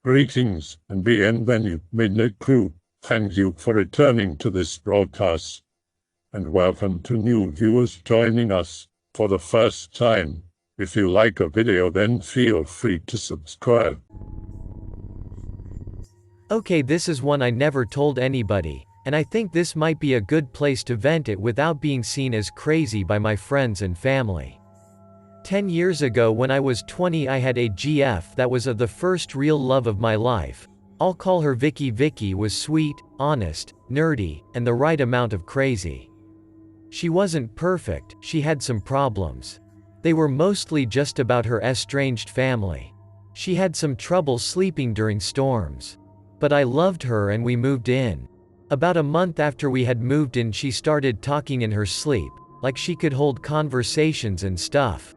Greetings and bienvenue, Midnight Crew. Thank you for returning to this broadcast, and welcome to new viewers joining us for the first time. If you like a video, then feel free to subscribe. Okay, this is one I never told anybody, and I think this might be a good place to vent it without being seen as crazy by my friends and family. 10 years ago when I was 20, I had a GF that was the first real love of my life. I'll call her Vicky. Vicky was sweet, honest, nerdy, and the right amount of crazy. She wasn't perfect, she had some problems. They were mostly just about her estranged family. She had some trouble sleeping during storms. But I loved her and we moved in. About a month after we had moved in, she started talking in her sleep, like she could hold conversations and stuff.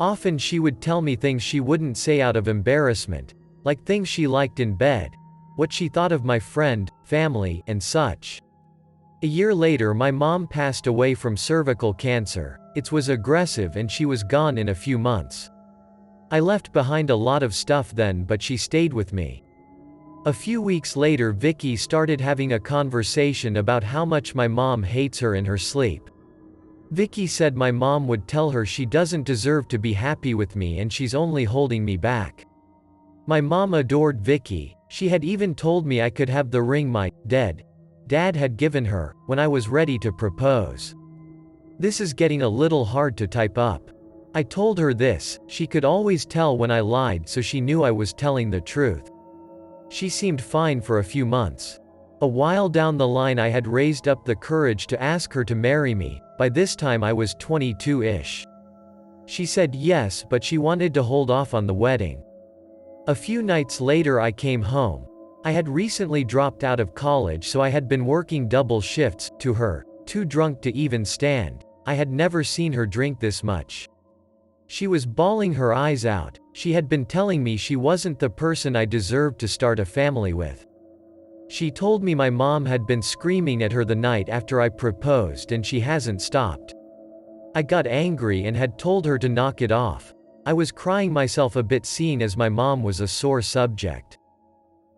Often she would tell me things she wouldn't say out of embarrassment, like things she liked in bed, what she thought of my friend, family, and such. A year later, my mom passed away from cervical cancer. It was aggressive and she was gone in a few months. I left behind a lot of stuff then, but she stayed with me. A few weeks later, Vicky started having a conversation about how much my mom hates her in her sleep. Vicky said my mom would tell her she doesn't deserve to be happy with me and she's only holding me back. My mom adored Vicky. She had even told me I could have the ring my dad had given her when I was ready to propose. This is getting a little hard to type up. I told her this. She could always tell when I lied, so she knew I was telling the truth. She seemed fine for a few months. A while down the line, I had raised up the courage to ask her to marry me. By this time I was 22-ish. She said yes, but she wanted to hold off on the wedding. A few nights later I came home. I had recently dropped out of college, so I had been working double shifts. To her, too drunk to even stand. I had never seen her drink this much. She was bawling her eyes out. She had been telling me she wasn't the person I deserved to start a family with. She told me my mom had been screaming at her the night after I proposed and she hasn't stopped. I got angry and had told her to knock it off. I was crying myself a bit, seeing as my mom was a sore subject.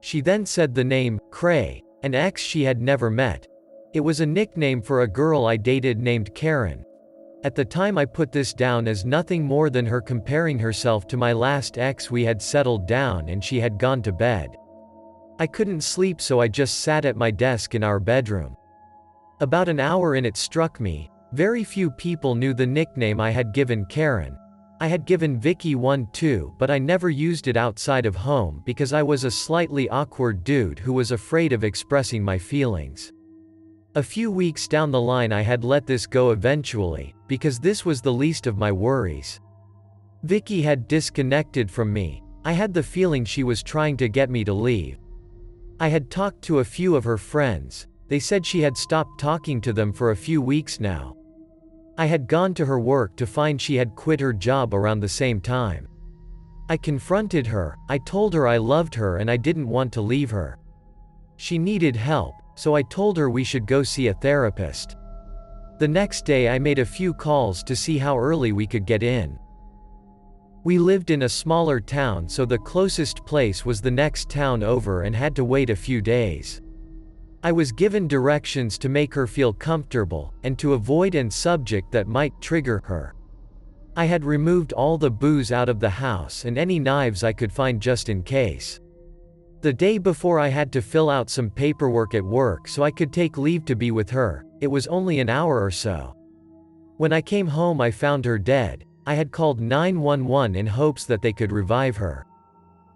She then said the name, Cray, an ex she had never met. It was a nickname for a girl I dated named Karen. At the time I put this down as nothing more than her comparing herself to my last ex. We had settled down and she had gone to bed. I couldn't sleep, so I just sat at my desk in our bedroom. About an hour in, it struck me. Very few people knew the nickname I had given Karen. I had given Vicky one too, but I never used it outside of home because I was a slightly awkward dude who was afraid of expressing my feelings. A few weeks down the line I had let this go eventually, because this was the least of my worries. Vicky had disconnected from me. I had the feeling she was trying to get me to leave. I had talked to a few of her friends. They said she had stopped talking to them for a few weeks now. I had gone to her work to find she had quit her job around the same time. I confronted her. I told her I loved her and I didn't want to leave her. She needed help, so I told her we should go see a therapist. The next day I made a few calls to see how early we could get in. We lived in a smaller town, so the closest place was the next town over and had to wait a few days. I was given directions to make her feel comfortable, and to avoid an subject that might trigger her. I had removed all the booze out of the house and any knives I could find just in case. The day before I had to fill out some paperwork at work so I could take leave to be with her. It was only an hour or so. When I came home I found her dead. I had called 911 in hopes that they could revive her.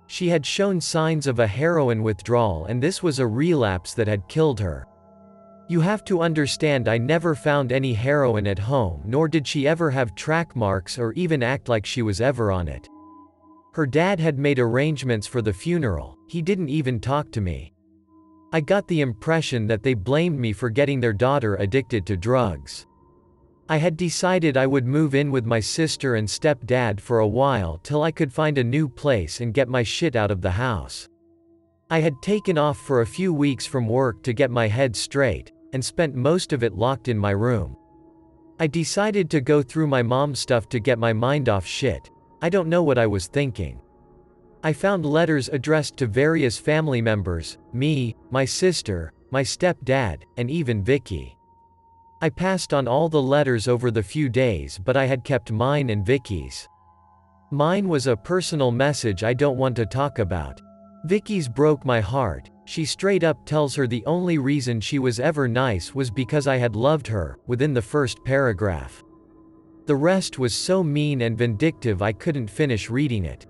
She had shown signs of a heroin withdrawal, and this was a relapse that had killed her. You have to understand, I never found any heroin at home, nor did she ever have track marks or even act like she was ever on it. Her dad had made arrangements for the funeral. He didn't even talk to me. I got the impression that they blamed me for getting their daughter addicted to drugs. I had decided I would move in with my sister and stepdad for a while till I could find a new place and get my shit out of the house. I had taken off for a few weeks from work to get my head straight, and spent most of it locked in my room. I decided to go through my mom's stuff to get my mind off shit. I don't know what I was thinking. I found letters addressed to various family members, me, my sister, my stepdad, and even Vicky. I passed on all the letters over the few days, but I had kept mine and Vicky's. Mine was a personal message I don't want to talk about. Vicky's broke my heart. She straight up tells her the only reason she was ever nice was because I had loved her, within the first paragraph. The rest was so mean and vindictive I couldn't finish reading it.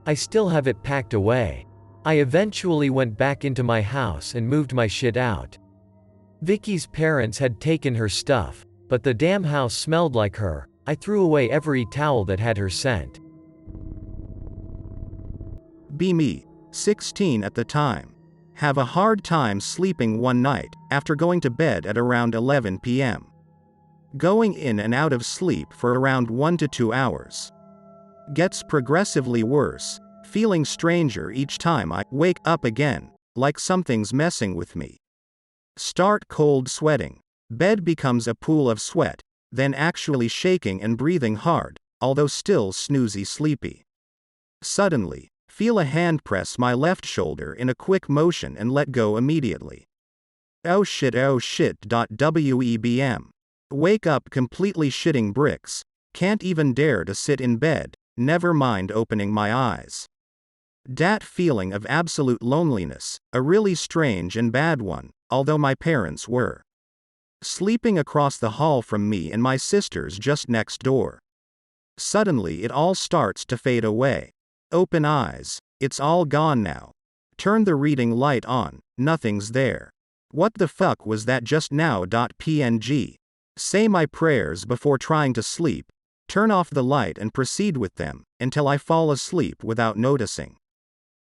I still have it packed away. I eventually went back into my house and moved my shit out. Vicky's parents had taken her stuff, but the damn house smelled like her. I threw away every towel that had her scent. Be me, 16 at the time. Have a hard time sleeping one night, after going to bed at around 11 p.m. Going in and out of sleep for around 1 to 2 hours. Gets progressively worse, feeling stranger each time I wake up again, like something's messing with me. Start cold sweating. Bed becomes a pool of sweat, then actually shaking and breathing hard, although still snoozy sleepy. Suddenly, feel a hand press my left shoulder in a quick motion and let go immediately. Oh shit. WEBM. Wake up completely shitting bricks, can't even dare to sit in bed, never mind opening my eyes. Dat feeling of absolute loneliness, a really strange and bad one, although my parents were sleeping across the hall from me and my sisters just next door. Suddenly it all starts to fade away. Open eyes, it's all gone now. Turn the reading light on, nothing's there. What the fuck was that just now? PNG. Say my prayers before trying to sleep, turn off the light and proceed with them, until I fall asleep without noticing.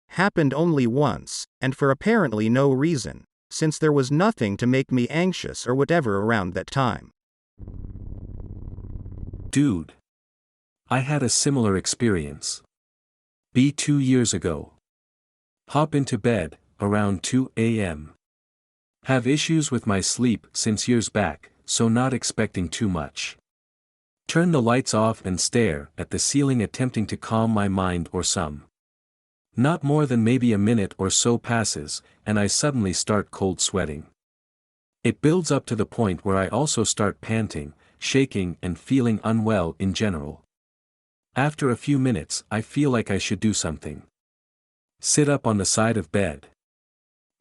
Happened only once, and for apparently no reason, since there was nothing to make me anxious or whatever around that time. Dude. I had a similar experience. 2 years ago. Hop into bed, around 2 a.m. Have issues with my sleep since years back, so not expecting too much. Turn the lights off and stare at the ceiling attempting to calm my mind or some. Not more than maybe a minute or so passes, and I suddenly start cold sweating. It builds up to the point where I also start panting, shaking and feeling unwell in general. After a few minutes I feel like I should do something. Sit up on the side of bed.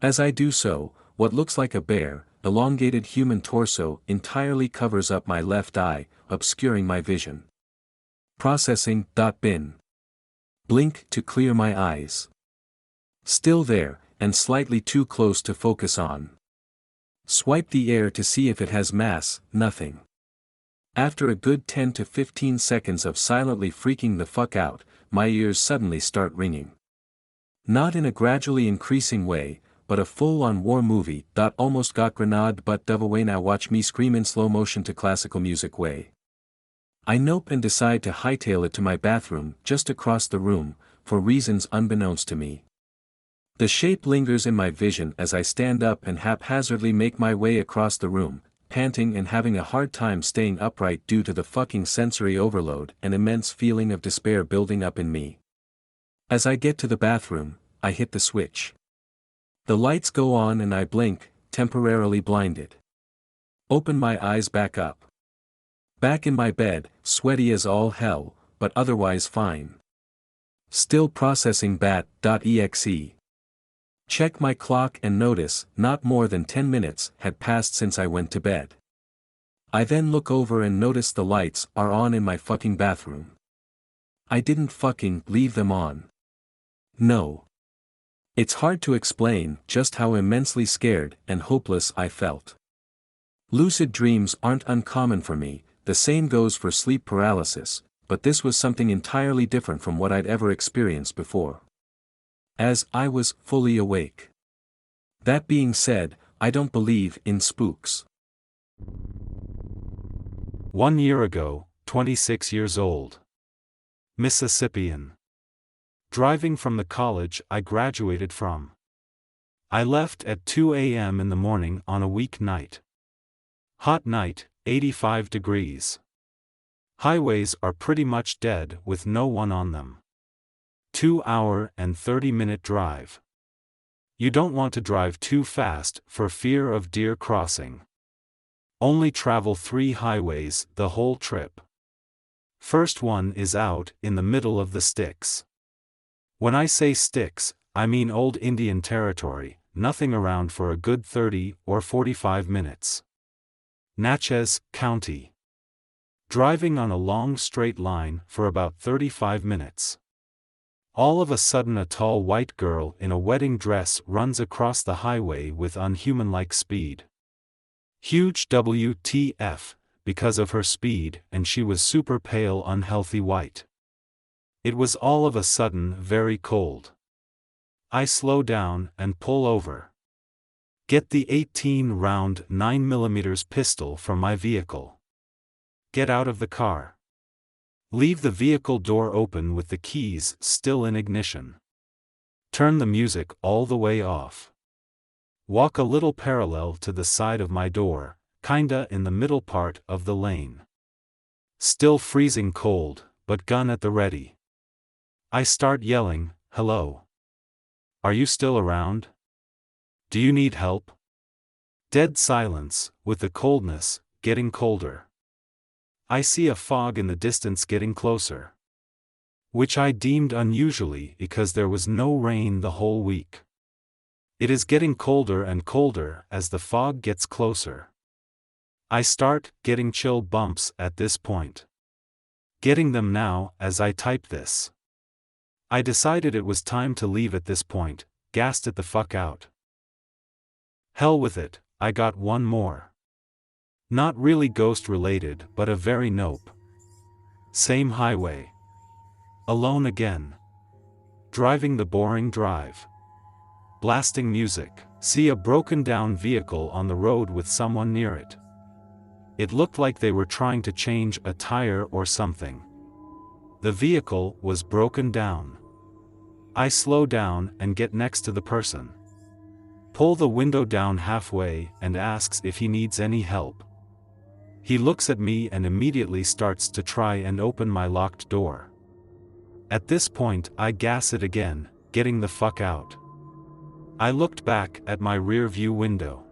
As I do so, what looks like a bare, elongated human torso entirely covers up my left eye, obscuring my vision. Processing. Bin. Blink to clear my eyes. Still there, and slightly too close to focus on. Swipe the air to see if it has mass, nothing. After a good 10 to 15 seconds of silently freaking the fuck out, my ears suddenly start ringing. Not in a gradually increasing way, but a full-on war movie. Almost got grenade but dove away. Now watch me scream in slow motion to classical music way. I nope and decide to hightail it to my bathroom just across the room, for reasons unbeknownst to me. The shape lingers in my vision as I stand up and haphazardly make my way across the room, panting and having a hard time staying upright due to the fucking sensory overload and immense feeling of despair building up in me. As I get to the bathroom, I hit the switch. The lights go on and I blink, temporarily blinded. Open my eyes back up. Back in my bed, sweaty as all hell, but otherwise fine. Still processing bat.exe. Check my clock and notice not more than 10 minutes had passed since I went to bed. I then look over and notice the lights are on in my fucking bathroom. I didn't fucking leave them on. No. It's hard to explain just how immensely scared and hopeless I felt. Lucid dreams aren't uncommon for me, the same goes for sleep paralysis, but this was something entirely different from what I'd ever experienced before. As I was fully awake. That being said, I don't believe in spooks. 1 year ago, 26 years old. Mississippian. Driving from the college I graduated from. I left at 2 a.m. in the morning on a weeknight. Hot night, 85 degrees. Highways are pretty much dead with no one on them. 2-hour and 30-minute drive. You don't want to drive too fast for fear of deer crossing. Only travel 3 highways the whole trip. First one is out in the middle of the sticks. When I say sticks, I mean old Indian territory, nothing around for a good 30 or 45 minutes. Natchez County. Driving on a long straight line for about 35 minutes. All of a sudden a tall white girl in a wedding dress runs across the highway with unhuman-like speed. Huge WTF, because of her speed, and she was super pale, unhealthy white. It was all of a sudden very cold. I slow down and pull over. Get the 18-round 9mm pistol from my vehicle. Get out of the car. Leave the vehicle door open with the keys still in ignition. Turn the music all the way off. Walk a little parallel to the side of my door, kinda in the middle part of the lane. Still freezing cold, but gun at the ready. I start yelling, "Hello. Are you still around? Do you need help?" Dead silence, with the coldness getting colder. I see a fog in the distance getting closer. Which I deemed unusually because there was no rain the whole week. It is getting colder and colder as the fog gets closer. I start getting chill bumps at this point. Getting them now as I type this. I decided it was time to leave at this point, gassed it the fuck out. Hell with it, I got one more. Not really ghost related, but a very nope. Same highway. Alone again. Driving the boring drive. Blasting music, see a broken down vehicle on the road with someone near it. It looked like they were trying to change a tire or something. The vehicle was broken down. I slow down and get next to the person. Pull the window down halfway and asks if he needs any help. He looks at me and immediately starts to try and open my locked door. At this point I gas it again, getting the fuck out. I looked back at my rear view window.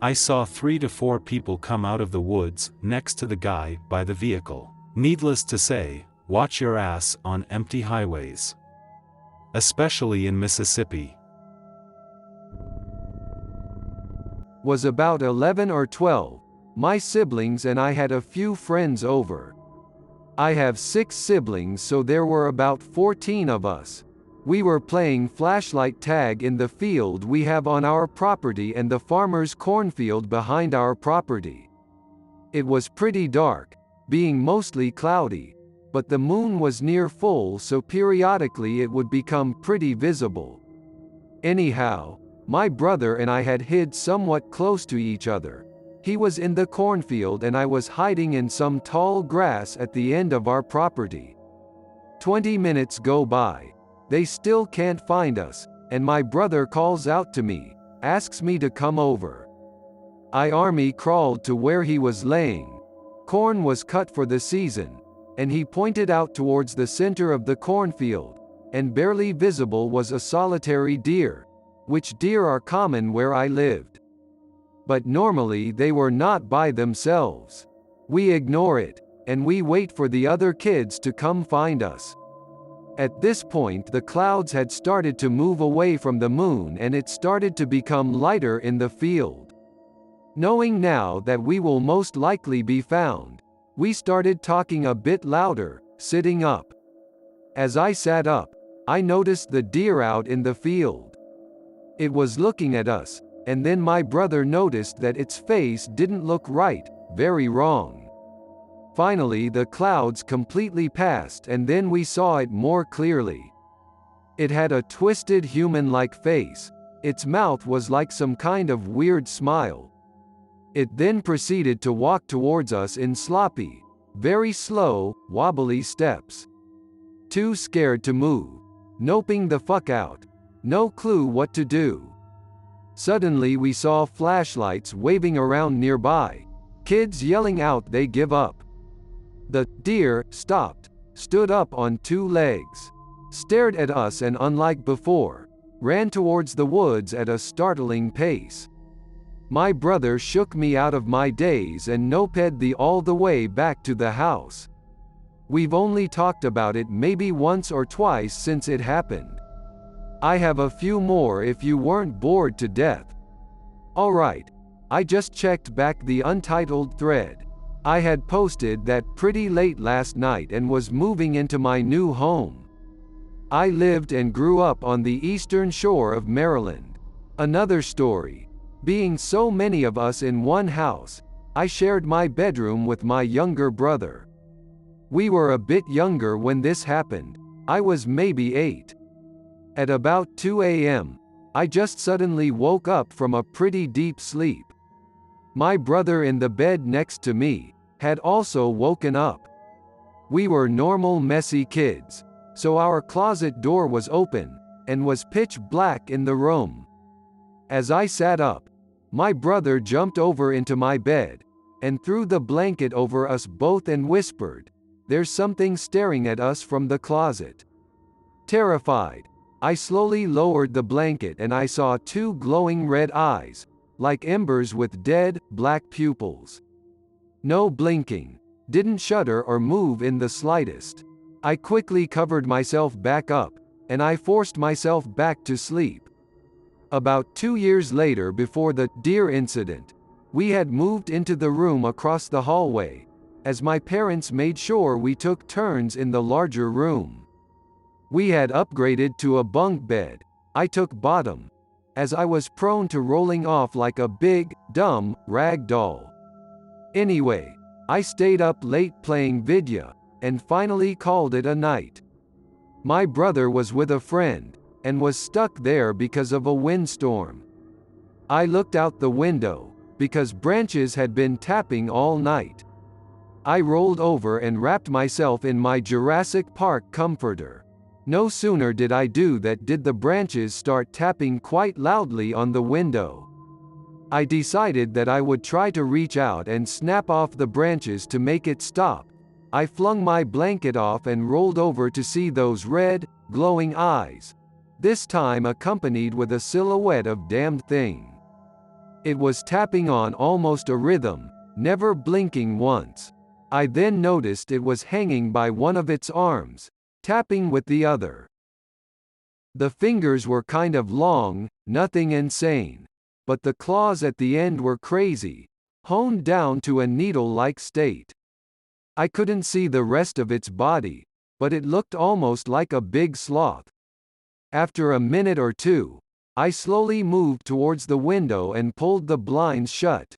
I saw 3 to 4 people come out of the woods next to the guy by the vehicle. Needless to say, watch your ass on empty highways. Especially in Mississippi. Was about 11 or 12. My siblings and I had a few friends over. I have 6 siblings, so there were about 14 of us. We were playing flashlight tag in the field we have on our property and the farmer's cornfield behind our property. It was pretty dark, being mostly cloudy, but the moon was near full, so periodically it would become pretty visible. Anyhow, my brother and I had hid somewhat close to each other. He was in the cornfield and I was hiding in some tall grass at the end of our property. 20 minutes go by. They still can't find us, and my brother calls out to me, asks me to come over. I army crawled to where he was laying. Corn was cut for the season, and he pointed out towards the center of the cornfield, and barely visible was a solitary deer, which deer are common where I lived. But normally they were not by themselves. We ignore it, and we wait for the other kids to come find us. At this point the clouds had started to move away from the moon and it started to become lighter in the field. Knowing now that we will most likely be found, we started talking a bit louder, sitting up. As I sat up, I noticed the deer out in the field. It was looking at us, and then my brother noticed that its face didn't look right, very wrong. Finally the clouds completely passed and then we saw it more clearly. It had a twisted human-like face. Its mouth was like some kind of weird smile. It then proceeded to walk towards us in sloppy, very slow, wobbly steps. Too scared to move. Noping the fuck out. No clue what to do. Suddenly we saw flashlights waving around nearby. Kids yelling out they give up. The deer stopped, stood up on 2 legs. stared at us and unlike before, ran towards the woods at a startling pace. My brother shook me out of my daze and noped all the way back to the house. We've only talked about it maybe once or twice since it happened. I have a few more if you weren't bored to death. Alright, I just checked back the untitled thread. I had posted that pretty late last night and was moving into my new home. I lived and grew up on the eastern shore of Maryland. Another story. Being so many of us in one house, I shared my bedroom with my younger brother. We were a bit younger when this happened. I was maybe 8. At about 2 a.m., I just suddenly woke up from a pretty deep sleep. My brother in the bed next to me had also woken up. We were normal messy kids, so our closet door was open, and was pitch black in the room. As I sat up, my brother jumped over into my bed, and threw the blanket over us both and whispered, "There's something staring at us from the closet." Terrified, I slowly lowered the blanket and I saw 2 glowing red eyes, like embers with dead, black pupils. No blinking, didn't shudder or move in the slightest. I quickly covered myself back up, and I forced myself back to sleep. About 2 years later, before the deer incident, we had moved into the room across the hallway, as my parents made sure we took turns in the larger room. We had upgraded to a bunk bed. I took bottom, as I was prone to rolling off like a big, dumb, rag doll. Anyway, I stayed up late playing vidya, and finally called it a night. My brother was with a friend, and was stuck there because of a windstorm. I looked out the window, because branches had been tapping all night. I rolled over and wrapped myself in my Jurassic Park comforter. No sooner did I do that did the branches start tapping quite loudly on the window. I decided that I would try to reach out and snap off the branches to make it stop. I flung my blanket off and rolled over to see those red, glowing eyes, this time accompanied with a silhouette of damned thing. It was tapping on almost a rhythm, never blinking once. I then noticed it was hanging by one of its arms, tapping with the other. The fingers were kind of long, nothing insane, but the claws at the end were crazy, honed down to a needle-like state. I couldn't see the rest of its body, but it looked almost like a big sloth. After a minute or two, I slowly moved towards the window and pulled the blinds shut.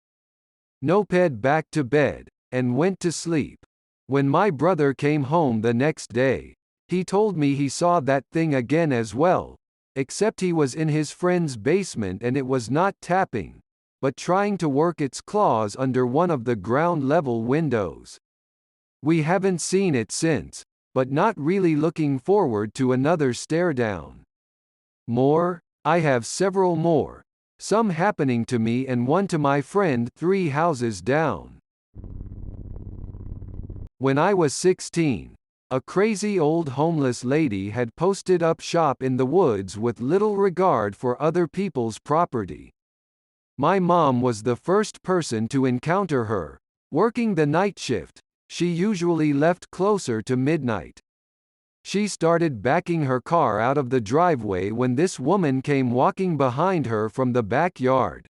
Noped back to bed, and went to sleep. When my brother came home the next day, he told me he saw that thing again as well, except he was in his friend's basement and it was not tapping, but trying to work its claws under one of the ground-level windows. We haven't seen it since, but not really looking forward to another stare-down. More? I have several more, some happening to me and one to my friend 3 houses down. When I was 16, a crazy old homeless lady had posted up shop in the woods with little regard for other people's property. My mom was the first person to encounter her. Working the night shift, she usually left closer to midnight. She started backing her car out of the driveway when this woman came walking behind her from the backyard.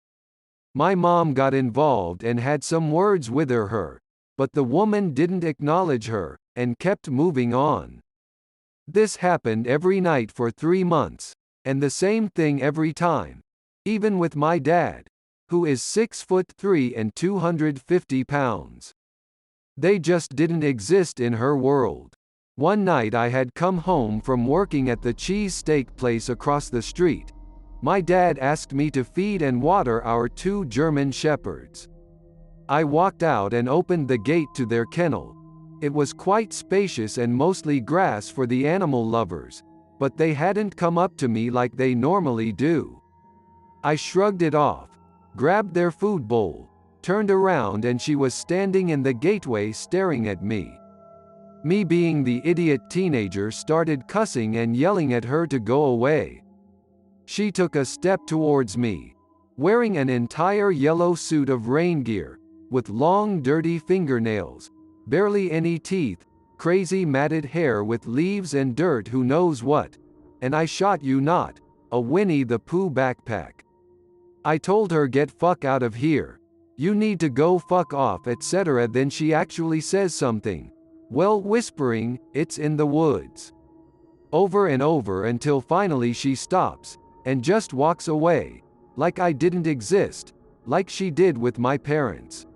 My mom got involved and had some words with her, but the woman didn't acknowledge her, and kept moving on. This happened every night for 3 months, and the same thing every time, even with my dad, who is 6'3" and 250 pounds. They just didn't exist in her world. One night I had come home from working at the cheese steak place across the street. My dad asked me to feed and water our 2 German shepherds. I walked out and opened the gate to their kennel. It was quite spacious and mostly grass for the animal lovers, but they hadn't come up to me like they normally do. I shrugged it off, grabbed their food bowl, turned around and she was standing in the gateway staring at me. Me being the idiot teenager started cussing and yelling at her to go away. She took a step towards me, wearing an entire yellow suit of rain gear, with long dirty fingernails, barely any teeth, crazy matted hair with leaves and dirt who knows what, and I shot you not, a Winnie the Pooh backpack. I told her get fuck out of here. You need to go fuck off etc. Then she actually says something. Well, whispering, it's in the woods. Over and over until finally she stops, and just walks away, like I didn't exist, like she did with my parents.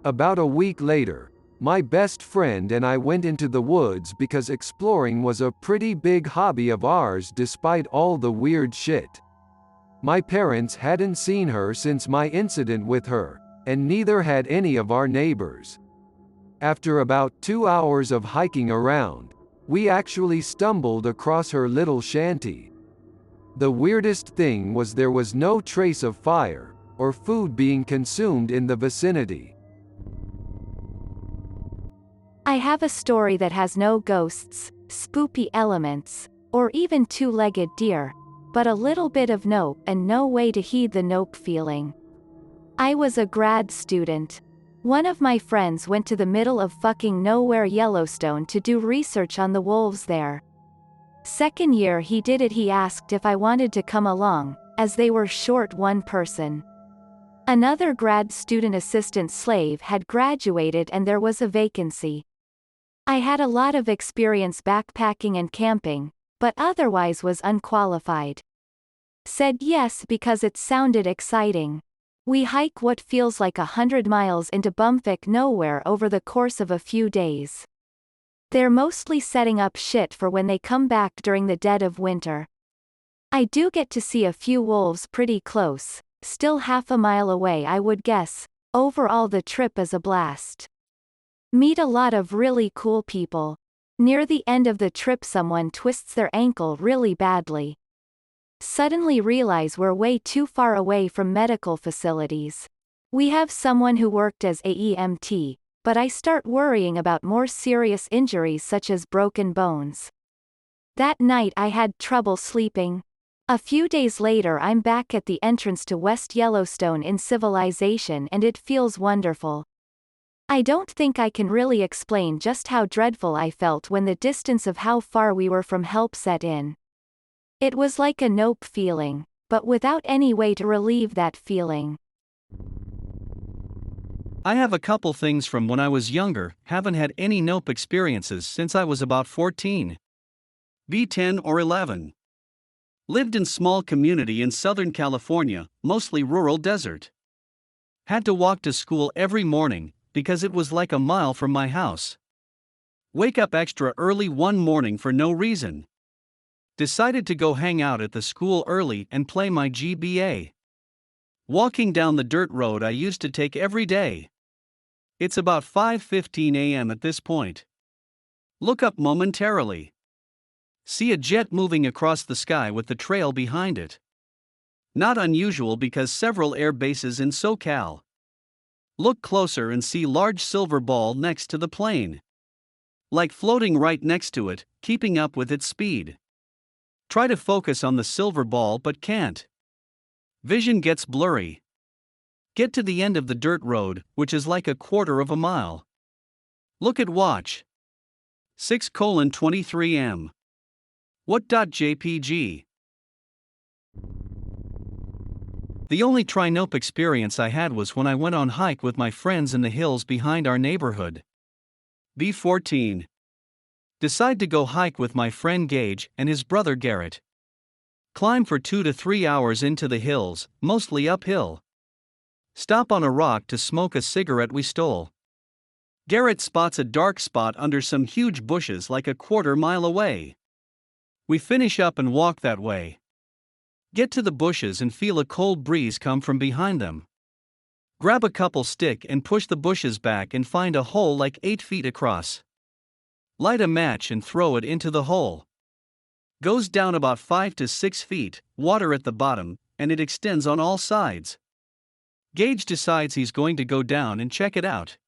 About a week later, my best friend and I went into the woods because exploring was a pretty big hobby of ours despite all the weird shit. My parents hadn't seen her since my incident with her, and neither had any of our neighbors. After about 2 hours of hiking around, we actually stumbled across her little shanty. The weirdest thing was there was no trace of fire, or food being consumed in the vicinity. I have a story that has no ghosts, spoopy elements, or even two-legged deer, but a little bit of nope and no way to heed the nope feeling. I was a grad student. One of my friends went to the middle of fucking nowhere Yellowstone to do research on the wolves there. Second year he did it, he asked if I wanted to come along, as they were short one person. Another grad student assistant slave had graduated and there was a vacancy. I had a lot of experience backpacking and camping, but otherwise was unqualified. Said yes because it sounded exciting. We hike what feels like 100 miles into bumfuck nowhere over the course of a few days. They're mostly setting up shit for when they come back during the dead of winter. I do get to see a few wolves pretty close, still half a mile away I would guess. Overall the trip is a blast. Meet a lot of really cool people. Near the end of the trip someone twists their ankle really badly. Suddenly realize we're way too far away from medical facilities. We have someone who worked as AEMT, but I start worrying about more serious injuries such as broken bones. That night I had trouble sleeping. A few days later I'm back at the entrance to West Yellowstone in civilization and it feels wonderful. I don't think I can really explain just how dreadful I felt when the distance of how far we were from help set in. It was like a nope feeling, but without any way to relieve that feeling. I have a couple things from when I was younger, haven't had any nope experiences since I was about 14. Be 10 or 11. Lived in small community in Southern California, mostly rural desert. Had to walk to school every morning, because it was like a mile from my house. Wake up extra early one morning for no reason. Decided to go hang out at the school early and play my GBA. Walking down the dirt road I used to take every day. It's about 5:15 a.m. at this point. Look up momentarily. See a jet moving across the sky with the trail behind it. Not unusual because several air bases in SoCal. Look closer and see large silver ball next to the plane. Like floating right next to it, keeping up with its speed. Try to focus on the silver ball but can't. Vision gets blurry. Get to the end of the dirt road, which is like a quarter of a mile. Look at watch. 6:23 m. What.jpg? The only try-nope experience I had was when I went on hike with my friends in the hills behind our neighborhood. B14. Decide to go hike with my friend Gage and his brother Garrett. Climb for 2 to 3 hours into the hills, mostly uphill. Stop on a rock to smoke a cigarette we stole. Garrett spots a dark spot under some huge bushes like a quarter mile away. We finish up and walk that way. Get to the bushes and feel a cold breeze come from behind them. Grab a couple stick and push the bushes back and find a hole like 8 feet across. Light a match and throw it into the hole. Goes down about 5 to 6 feet, water at the bottom, and it extends on all sides. Gage decides he's going to go down and check it out.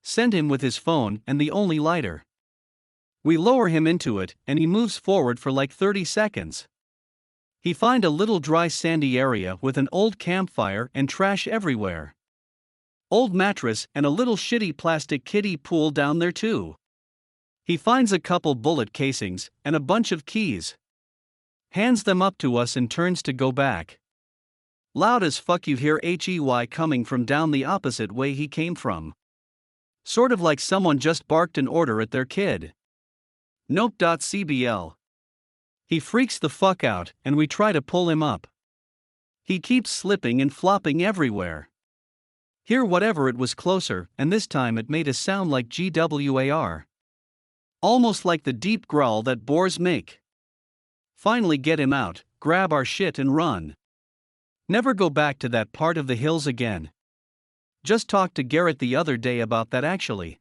Send him with his phone and the only lighter. We lower him into it, and he moves forward for like 30 seconds. He find a little dry sandy area with an old campfire and trash everywhere. Old mattress and a little shitty plastic kiddie pool down there too. He finds a couple bullet casings and a bunch of keys. Hands them up to us and turns to go back. Loud as fuck you hear HEY coming from down the opposite way he came from. Sort of like someone just barked an order at their kid. Nope.cbl. He freaks the fuck out, and we try to pull him up. He keeps slipping and flopping everywhere. Hear whatever it was closer, and this time it made a sound like GWAR. Almost like the deep growl that boars make. Finally get him out, grab our shit and run. Never go back to that part of the hills again. Just talked to Garrett the other day about that actually.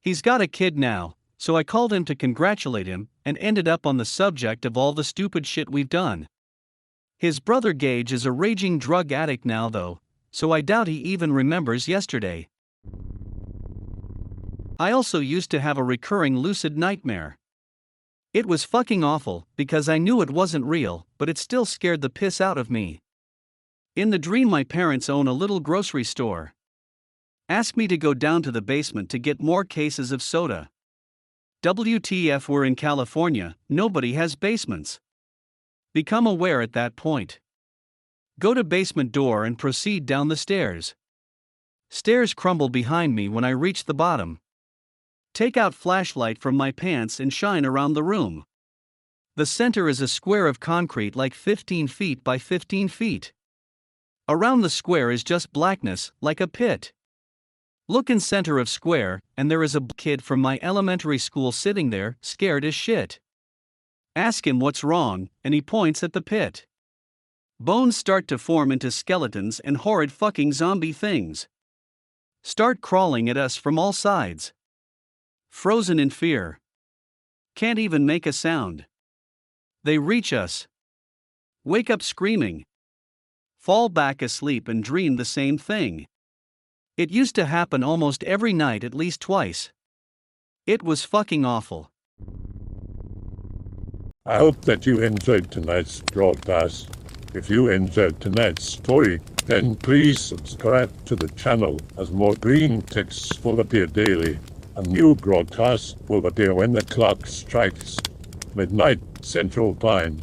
He's got a kid now, so I called him to congratulate him, and ended up on the subject of all the stupid shit we've done. His brother Gage is a raging drug addict now though, so I doubt he even remembers yesterday. I also used to have a recurring lucid nightmare. It was fucking awful, because I knew it wasn't real, but it still scared the piss out of me. In the dream my parents own a little grocery store. Ask me to go down to the basement to get more cases of soda. WTF, we're in California, nobody has basements. Become aware at that point. Go to basement door and proceed down the stairs. Stairs crumble behind me when I reach the bottom. Take out flashlight from my pants and shine around the room. The center is a square of concrete like 15 feet by 15 feet. Around the square is just blackness, like a pit. Look in center of square, and there is a kid from my elementary school sitting there, scared as shit. Ask him what's wrong, and he points at the pit. Bones start to form into skeletons and horrid fucking zombie things. Start crawling at us from all sides. Frozen in fear. Can't even make a sound. They reach us. Wake up screaming. Fall back asleep and dream the same thing. It used to happen almost every night at least twice. It was fucking awful. I hope that you enjoyed tonight's broadcast. If you enjoyed tonight's story, then please subscribe to the channel as more Greentext will appear daily. A new broadcast will appear when the clock strikes midnight Central Time.